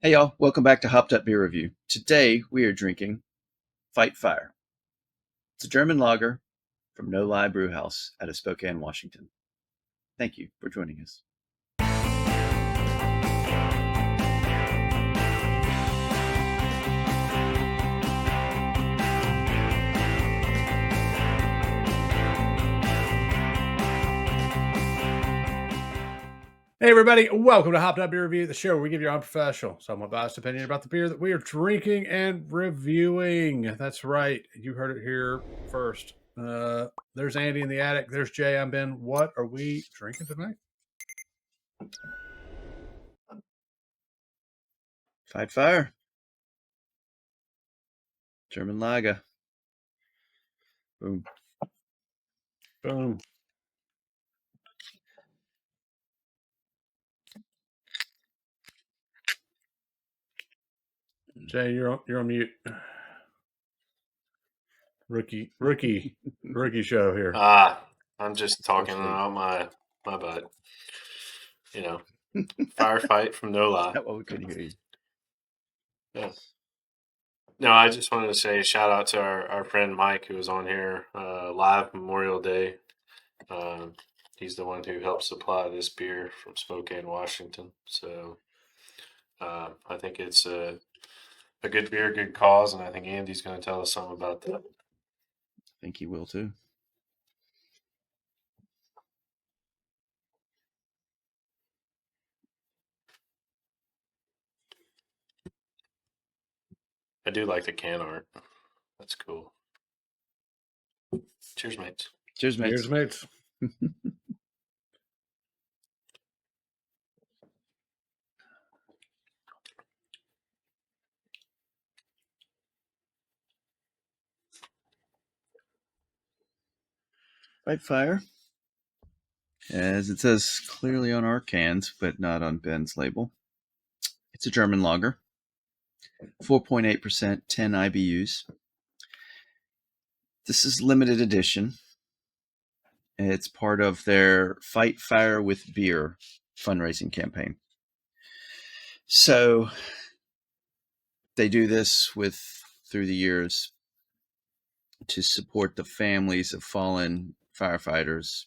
Hey y'all, welcome back to Hopped Up Beer Review. Today we are drinking Fight Fire. It's a German lager from No Lie Brewhouse out of Spokane, Washington. Thank you for joining us. Hey everybody, welcome to Hopped Up Beer Review, the show where we give you unprofessional, somewhat biased opinion about the beer that we are drinking and reviewing. That's right, you heard it here first. There's Andy in the attic. There's Jay. I'm Ben. What are we drinking tonight? Fight Fire. German lager. Boom. Boom. Jay, you're on mute. Rookie show here. I'm just talking about my butt. You know, firefight from No Lie. That one we couldn't hear you. Yeah. No, I just wanted to say shout out to our friend Mike who was on here live Memorial Day. He's the one who helped supply this beer from Spokane, Washington. So I think it's a good beer, good cause, and I think Andy's going to tell us something about that. I think he will too. I do like the can art. That's cool. Cheers, mates. Cheers, mates. Cheers, mates. Fight Fire. As it says clearly on our cans, but not on Ben's label. It's a German lager. 4.8%, 10 IBUs. This is limited edition. It's part of their Fight Fire with Beer fundraising campaign. So they do this through the years to support the families of fallen firefighters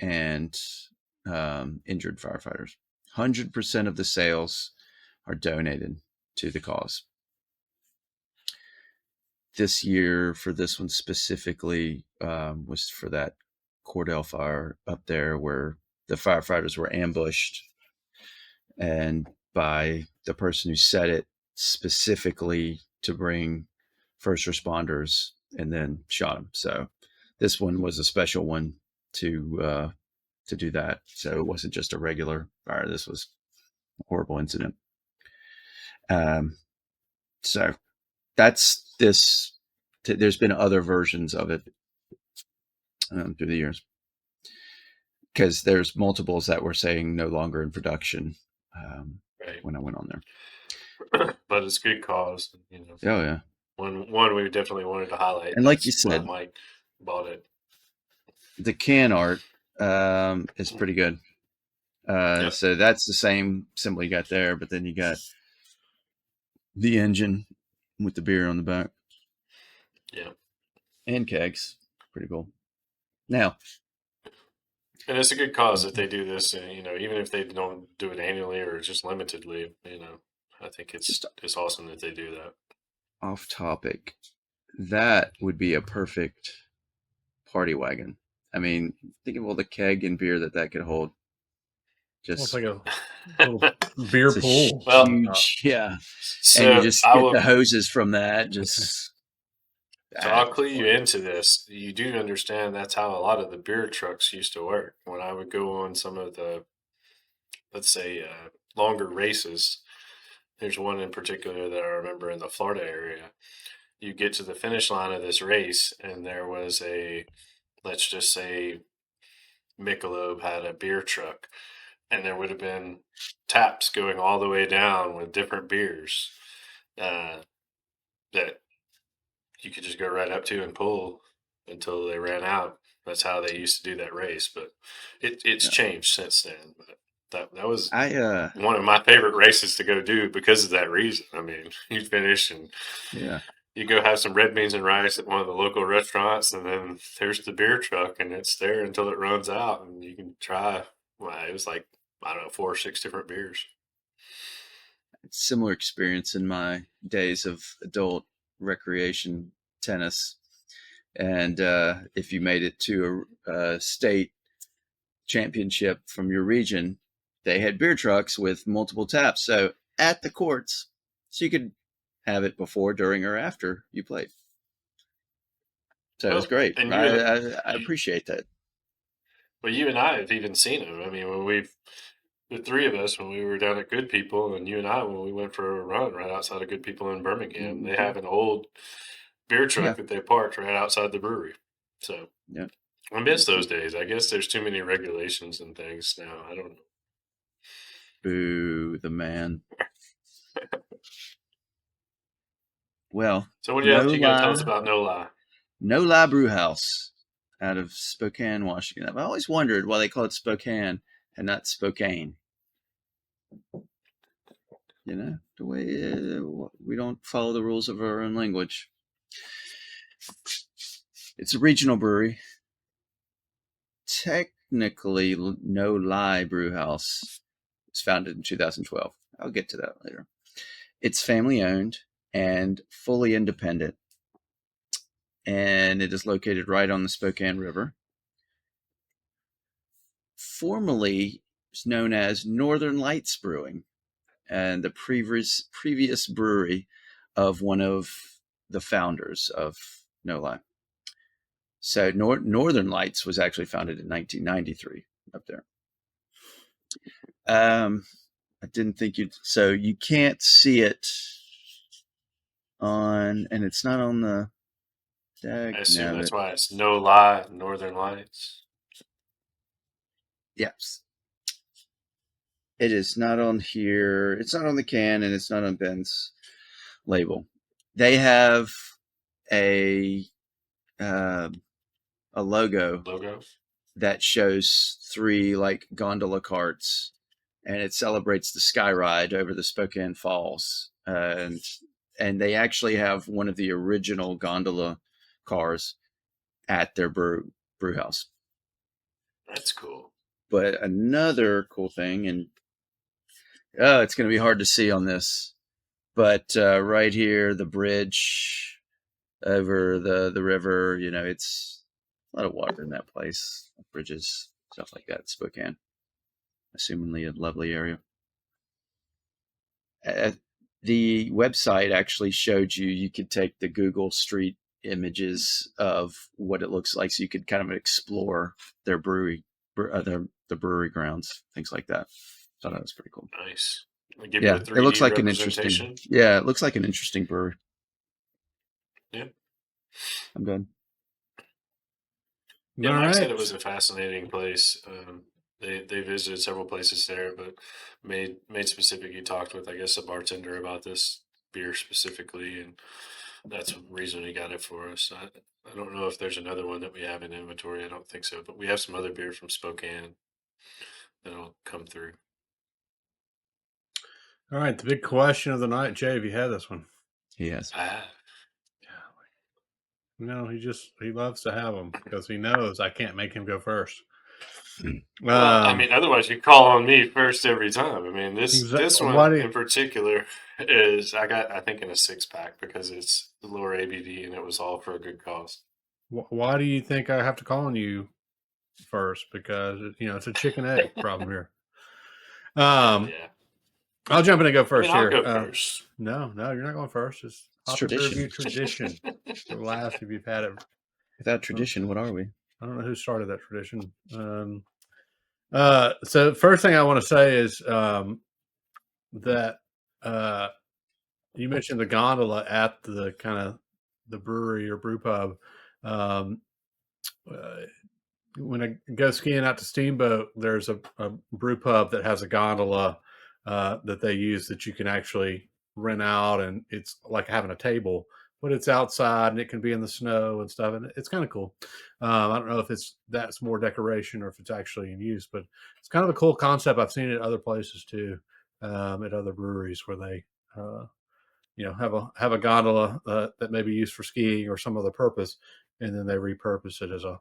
and injured firefighters. 100% of the sales are donated to the cause. This year, for this one specifically, was for that Cordell fire up there where the firefighters were ambushed and by the person who set it specifically to bring first responders and then shot them. So this one was a special one to do that. So it wasn't just a regular fire. This was a horrible incident. So that's this. There's been other versions of it through the years because there's multiples that were saying no longer in production when I went on there. But it's good cause, you know. Oh yeah. One we definitely wanted to highlight. And like you said, Mike bought it. The can art is pretty good. Yep. So that's the same symbol you got there, but then you got the engine with the beer on the back. Yeah. And kegs. Pretty cool. Now. And it's a good cause that they do this, you know, even if they don't do it annually or just limitedly, you know, I think it's awesome that they do that. Off topic. That would be a perfect party wagon. I mean, think of all the keg and beer that could hold. Just like a little beer pool. Well, huge, yeah. So and you just get the hoses from that. Just so I'll clue you into this. You do understand that's how a lot of the beer trucks used to work. When I would go on some of the, let's say, longer races, there's one in particular that I remember in the Florida area. You get to the finish line of this race, and there was let's just say, Michelob had a beer truck, and there would have been taps going all the way down with different beers that you could just go right up to and pull until they ran out. That's how they used to do that race, but it's changed since then. But That was I one of my favorite races to go do because of that reason. I mean, you finish and yeah. you go have some red beans and rice at one of the local restaurants, and then there's the beer truck, and it's there until it runs out, and you can try. Well, it was like, I don't know, 4 or 6 different beers. Similar experience in my days of adult recreation tennis. And if you made it to a state championship from your region, they had beer trucks with multiple taps. So at the courts, so you could have it before, during, or after you played. So it was Well, great. and I you, appreciate that. well, you and I have even seen them. I mean, the 3 of us, when we were down at Good People, and you and I, when we went for a run right outside of Good People in Birmingham, they Mm-hmm. have an old beer Yeah. truck that they parked right outside the brewery. So Yeah. I miss those days. I guess there's too many regulations and things now. I don't know. Boo, the man. Well, So what no else you got to tell us lie. about No Lie? No Lie Brewhouse out of Spokane, Washington. I've always wondered why they call it Spokane and not Spokane. You know, the way we don't follow the rules of our own language. It's a regional brewery. Technically, No Lie Brewhouse was founded in 2012. I'll get to that later. It's family owned and fully independent, and it is located right on the Spokane River. Formerly, it's known as Northern Lights Brewing, and the previous brewery of one of the founders of No Lie. So Northern Lights was actually founded in 1993 up there. I didn't think you'd. So you can't see it on, and it's not on the deck. I assume No, that's but why it's No Lie, Northern Lights. yes, it is not on here. It's not on the can, and it's not on Ben's label. They have a logo Logo? that shows 3 like gondola carts, and it celebrates the sky ride over the Spokane Falls. And they actually have one of the original gondola cars at their brew house. That's cool. But another cool thing, and it's going to be hard to see on this, but right here, the bridge over the river, you know, it's a lot of water in that place, bridges, stuff like that, Spokane, assumingly a lovely area. The website actually showed you could take the Google Street images of what it looks like, so you could kind of explore their brewery, the brewery grounds, things like that. Thought that was pretty cool. Nice. They give you Yeah, a it 3D looks like an representation. interesting. Yeah, it looks like an interesting brewery. Yeah. I'm done. Yeah, All Mike right. said it was a fascinating place. They visited several places there, but made specific. He talked with, I guess, a bartender about this beer specifically, and that's the reason he got it for us. I don't know if there's another one that we have in inventory. I don't think so, but we have some other beer from Spokane that'll come through. All right. The big question of the night, Jay, have you had this one? He has. I have. No, he loves to have them because he knows I can't make him go first. Well, I mean, otherwise you call on me first every time. I mean, this one in particular is I think in a 6-pack because it's the lower ABV and it was all for a good cause. Why do you think I have to call on you first? Because it's a chicken egg problem here. Yeah. I'll jump in and go first I'll here. go first. No, you're not going first. It's tradition. Tradition. We'll laugh if you've had it. Without tradition, what are we? I don't know who started that tradition. So first thing I want to say is that you mentioned the gondola at the kind of the brewery or brew pub. When I go skiing out to Steamboat, there's a brew pub that has a gondola that they use that you can actually rent out, and it's like having a table, but it's outside and it can be in the snow and stuff, and it's kind of cool. I don't know if that's more decoration or if it's actually in use, but it's kind of a cool concept. I've seen it at other places too, at other breweries where they have a gondola that may be used for skiing or some other purpose, and then they repurpose it as a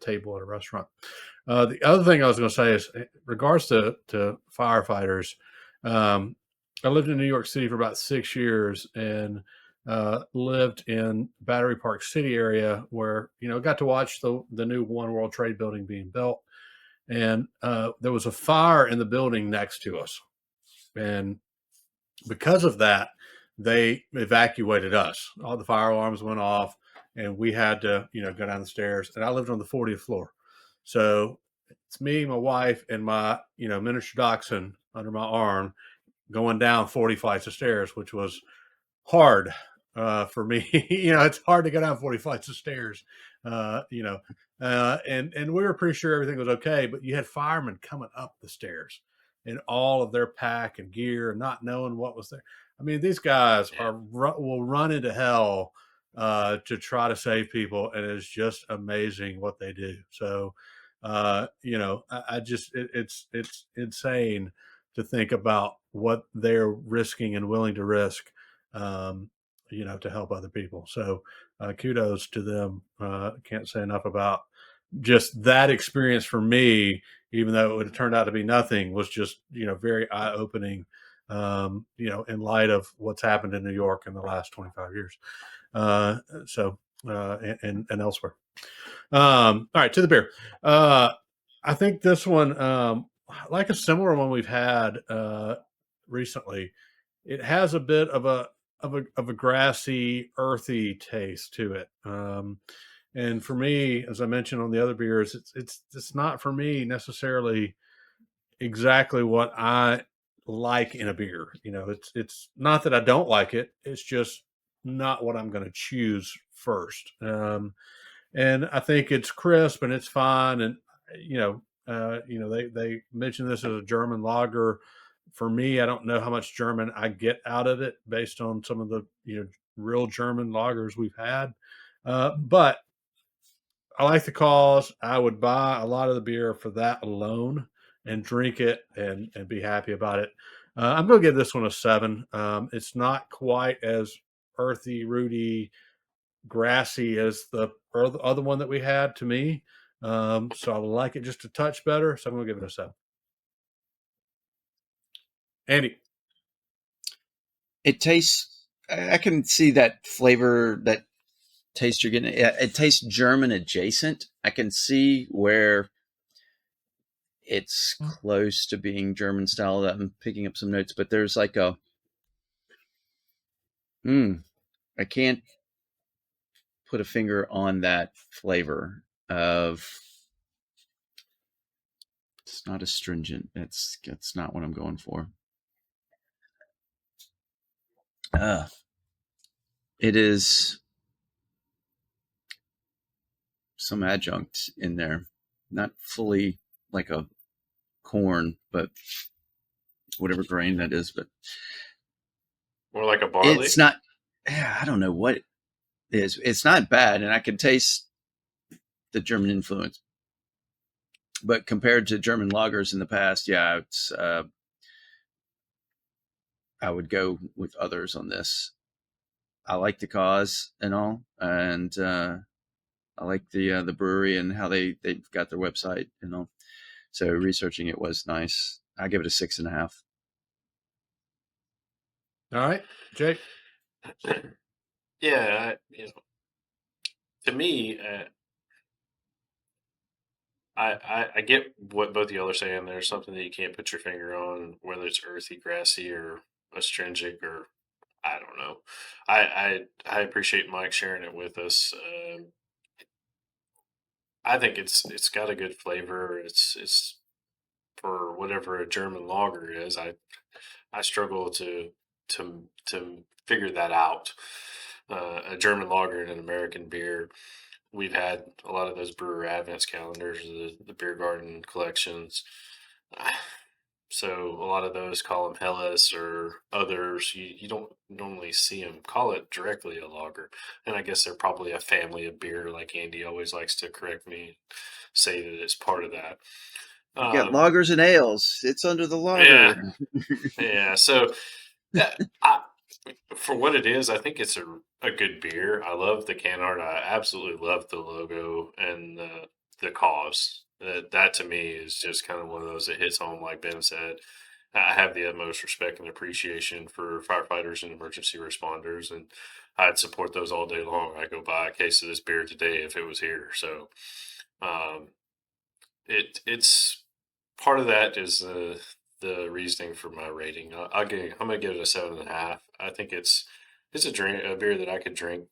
table at a restaurant. The other thing I was going to say is, in regards to firefighters, I lived in New York City for about 6 years and lived in Battery Park City area where got to watch the new One World Trade Building being built, and there was a fire in the building next to us, and because of that, they evacuated us. All the fire alarms went off, and we had to, go down the stairs. And I lived on the 40th floor, so it's me, my wife, and my, miniature dachshund under my arm, going down 40 flights of stairs, which was hard for me. It's hard to go down 40 flights of stairs. And we were pretty sure everything was okay, but you had firemen coming up the stairs in all of their pack and gear, not knowing what was there. I mean, these guys will run into hell to try to save people, and it's just amazing what they do. So, I just it's insane to think about what they're risking and willing to risk, to help other people. So, kudos to them. Can't say enough about just that experience for me, even though it would have turned out to be nothing, was just, very eye opening, in light of what's happened in New York in the last 25 years. And elsewhere. All right, to the beer. I think this one, like a similar one we've had recently, it has a bit of a grassy, earthy taste to it. And for me, as I mentioned on the other beers, it's not for me necessarily exactly what I like in a beer. It's not that I don't like it. It's just not what I'm going to choose first. And I think it's crisp and it's fine. And they mentioned this as a German lager. For me, I don't know how much German I get out of it based on some of the real German lagers we've had. But I like the cause. I would buy a lot of the beer for that alone and drink it and be happy about it. I'm going to give this one a 7. It's not quite as earthy, rooty, grassy as the other one that we had to me. So I like it just a touch better. So I'm going to give it a 7. Andy. It tastes, I can see that flavor, that taste you're getting. It tastes German adjacent. I can see where it's close to being German style. That I'm picking up some notes, but there's like I can't put a finger on that flavor of. It's not astringent. It's not what I'm going for. It is some adjunct in there, not fully like a corn, but whatever grain that is. But more like a barley. It's not. I don't know what it is. It's not bad, and I can taste the German influence. But compared to German lagers in the past, yeah, it's. I would go with others on this. I like the cause and all, and I like the brewery and how they've got their website and all. So researching it was nice. I give it a 6.5. All right, Jake. Yeah, to me, I get what both of y'all are saying. There's something that you can't put your finger on, whether it's earthy, grassy, or astringent, or I don't know. I appreciate Mike sharing it with us. I think it's got a good flavor. It's for whatever a German lager is. I struggle to figure that out. A German lager and an American beer. We've had a lot of those brewer advents calendars, the beer garden collections. So a lot of those call them Hellas or others. You don't normally see them call it directly a lager. And I guess they're probably a family of beer, like Andy always likes to correct me, say that it's part of that. You got lagers and ales. It's under the Yeah, lager. yeah. So I, for what it is, I think it's a good beer. I love the can art. I absolutely love the logo and the cause. That to me is just kind of one of those that hits home, like Ben said. I have the utmost respect and appreciation for firefighters and emergency responders, and I'd support those all day long. I'd go buy a case of this beer today if it was here. So, um, it's part of that is the reasoning for my rating. I'm gonna give it a 7.5. I think it's a beer that I could drink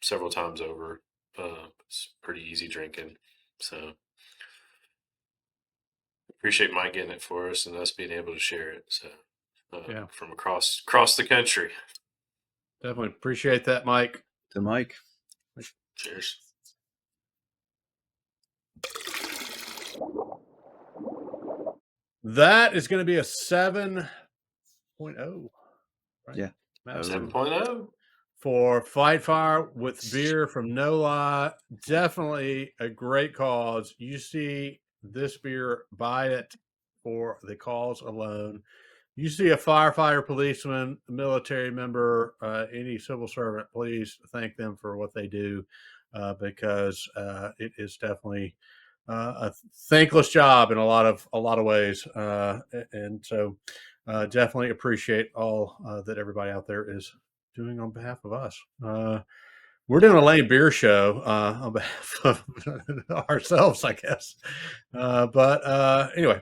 several times over. It's pretty easy drinking. So appreciate Mike getting it for us and us being able to share it. So from across the country. Definitely appreciate that, Mike. To Mike. Cheers. That is going to be a 7.0. Right? Yeah. 7.0. For Fight Fire with beer from No Lie. Definitely a great cause. You see this beer, buy it for the cause alone. You see a firefighter, policeman, military member, any civil servant, please thank them for what they do, because it is definitely a thankless job in a lot of ways, and so definitely appreciate all that everybody out there is doing on behalf of us. We're doing a lame beer show on behalf of ourselves, I guess. But anyway,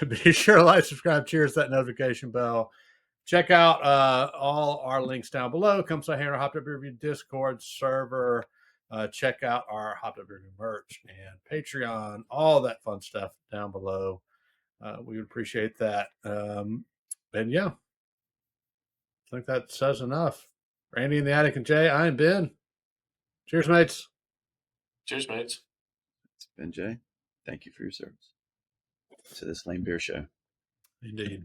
be sure to like, subscribe, cheers that notification bell. Check out all our links down below. Come say hey on our Hopped Up Beer Review Discord server. Check out our Hopped Up Beer Review merch and Patreon, all that fun stuff down below. We would appreciate that. And yeah, I think that says enough. Randy in the Attic and Jay, I'm Ben. Cheers, mates. Cheers, mates. It's Ben Jay. Thank you for your service to this lame beer show. Indeed.